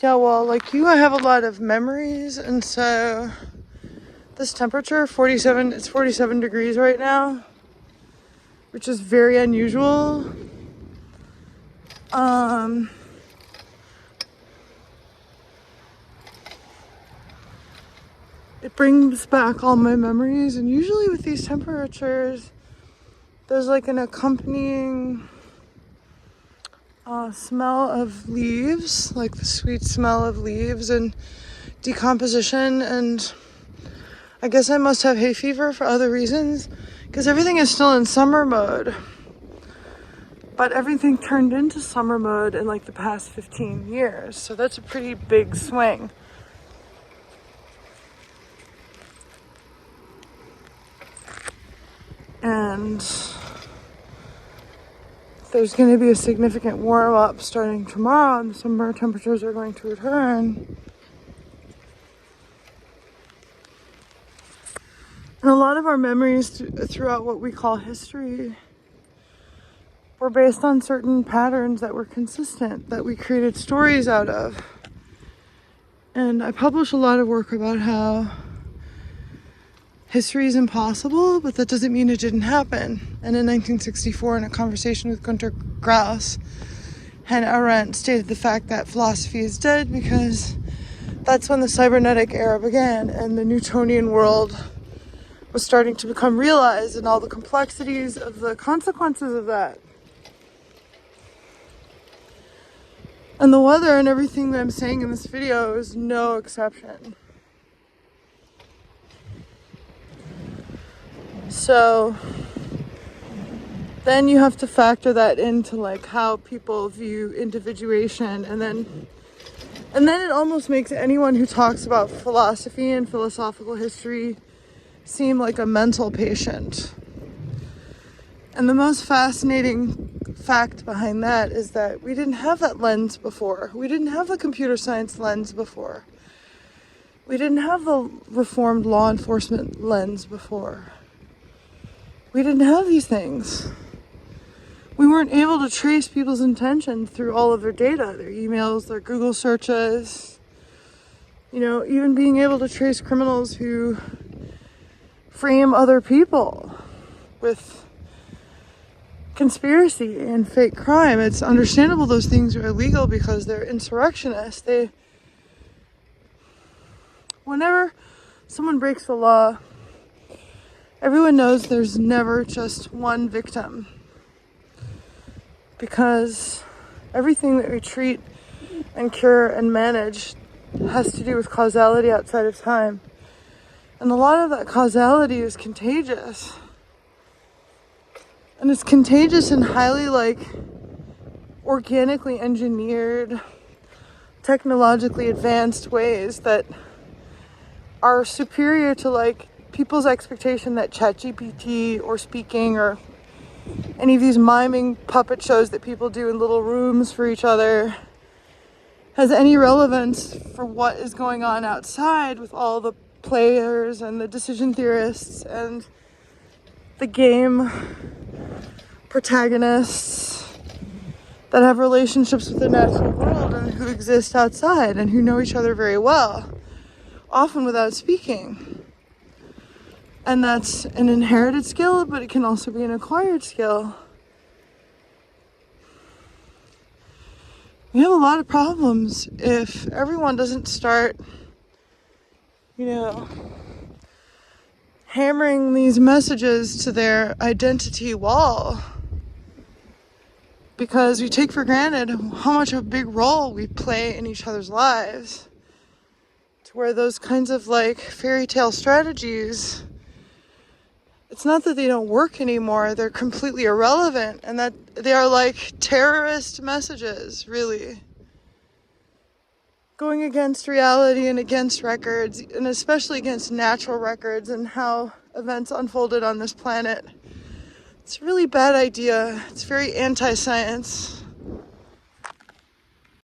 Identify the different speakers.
Speaker 1: Yeah, well, like you, I have a lot of memories, and so this temperature, 47, it's 47 degrees right now, which is very unusual. It brings back all my memories, and usually with these temperatures, there's like an accompanying smell of leaves, like the sweet smell of leaves and decomposition. And I guess I must have hay fever for other reasons, because everything is still in summer mode. But everything turned into summer mode in like the past 15 years. So that's a pretty big swing. And there's going to be a significant warm up starting tomorrow, and the summer temperatures are going to return. And a lot of our memories throughout what we call history were based on certain patterns that were consistent, that we created stories out of. And I publish a lot of work about how history is impossible, but that doesn't mean it didn't happen. And in 1964, in a conversation with Günter Grass, Hannah Arendt stated the fact that philosophy is dead because that's when the cybernetic era began and the Newtonian world was starting to become realized, and all the complexities of the consequences of that. And the weather and everything that I'm saying in this video is no exception. So then you have to factor that into like how people view individuation, and then it almost makes anyone who talks about philosophy and philosophical history seem like a mental patient. And the most fascinating fact behind that is that we didn't have that lens before. We didn't have the computer science lens before. We didn't have the reformed law enforcement lens before. We didn't have these things. We weren't able to trace people's intention through all of their data, their emails, their Google searches. You know, even being able to trace criminals who frame other people with conspiracy and fake crime. It's understandable those things are illegal because they're insurrectionists. Whenever someone breaks the law, everyone knows there's never just one victim, because everything that we treat and cure and manage has to do with causality outside of time. And a lot of that causality is contagious. And it's contagious in highly like organically engineered, technologically advanced ways that are superior to like people's expectation that ChatGPT or speaking or any of these miming puppet shows that people do in little rooms for each other has any relevance for what is going on outside with all the players and the decision theorists and the game protagonists that have relationships with the natural world and who exist outside and who know each other very well, often without speaking. And that's an inherited skill, but it can also be an acquired skill. We have a lot of problems if everyone doesn't start, hammering these messages to their identity wall, because we take for granted how much of a big role we play in each other's lives, to where those kinds of like fairy tale strategies, it's not that they don't work anymore, they're completely irrelevant, and that they are like terrorist messages, really. Going against reality and against records, and especially against natural records and how events unfolded on this planet. It's a really bad idea. It's very anti-science.